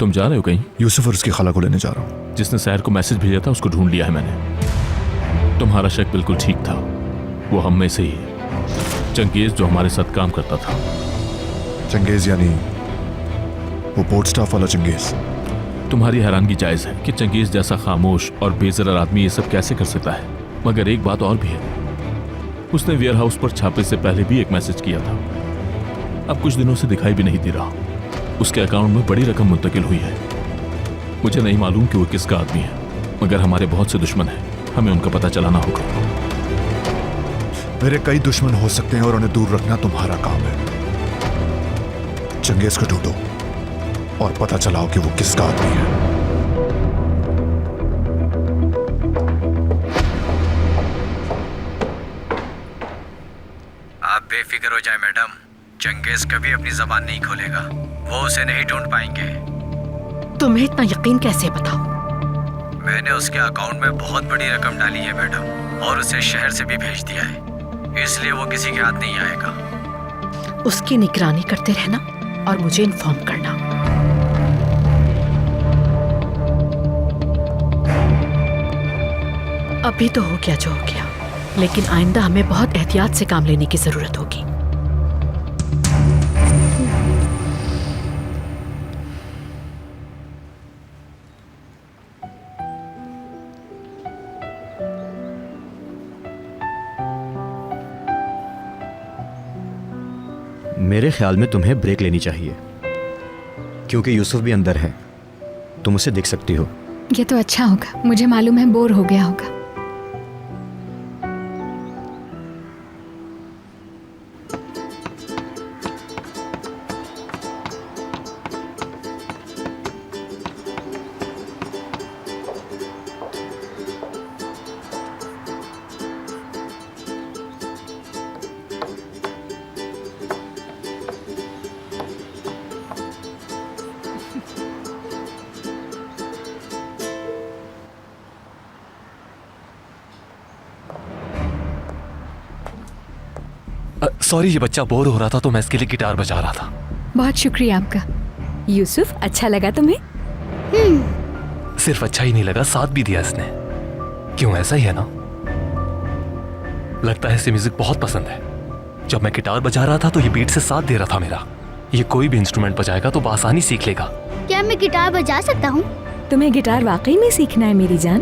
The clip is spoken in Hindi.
तुम जा रहे हो कहीं? यूसुफ और उसकी खाला को लेने जा रहा हूँ। जिसने सैर को मैसेज भेजा था उसको ढूंढ लिया है मैंने। तुम्हारा शक बिल्कुल ठीक था, वो हम में से ही है, चंगेज जो हमारे साथ काम करता था। चंगेज यानी वो पोर्ट स्टाफ वाला चंगेज? तुम्हारी हैरानगी जायज है कि चंगेज जैसा खामोश और बेजरर आदमी ये सब कैसे कर सकता है, मगर एक बात और भी है, उसने वेयर हाउस पर छापे से पहले भी एक मैसेज किया था। अब कुछ दिनों से दिखाई भी नहीं दे रहा। उसके अकाउंट में बड़ी रकम मुंतकिल हुई है। मुझे नहीं मालूम कि वो किसका आदमी है, मगर हमारे बहुत से दुश्मन हैं, हमें उनका पता चलाना होगा। मेरे कई दुश्मन हो सकते हैं और उन्हें दूर रखना तुम्हारा काम है। चंगेज को ढूंढो और पता चलाओ कि वो किसका आदमी है। आप बेफिक्र हो जाए मैडम, चंगेज कभी अपनी जबान नहीं खोलेगा, वो उसे नहीं ढूंढ पाएंगे। तुम्हें इतना यकीन कैसे बताओ? मैंने उसके अकाउंट में बहुत बड़ी रकम डाली है मैडम, और उसे शहर से भी भेज दिया है, इसलिए वो किसी के हाथ नहीं आएगा। उसकी निगरानी करते रहना और मुझे इन्फॉर्म करना। अभी तो हो गया जो हो गया, लेकिन आइंदा हमें बहुत एहतियात से काम लेने की जरूरत होगी। मेरे ख्याल में तुम्हें ब्रेक लेनी चाहिए, क्योंकि यूसुफ भी अंदर है, तुम उसे देख सकती हो। ये तो अच्छा होगा, मुझे मालूम है बोर हो गया होगा। सॉरी, ये बच्चा बोर हो रहा था तो मैं इसके लिए गिटार बजा रहा था। बहुत शुक्रिया आपका। यूसुफ, अच्छा लगा तुम्हें? सिर्फ अच्छा ही नहीं लगा, साथ भी दिया इसने। क्यों, ऐसा ही है ना? लगता है इसे म्यूजिक बहुत पसंद है। जब मैं गिटार बजा रहा था तो ये बीट से साथ दे रहा था मेरा। ये कोई भी इंस्ट्रूमेंट बजाएगा तो बआसानी सीख लेगा। क्या मैं गिटार बजा सकता हूँ? तुम्हें गिटार वाकई में सीखना है मेरी जान?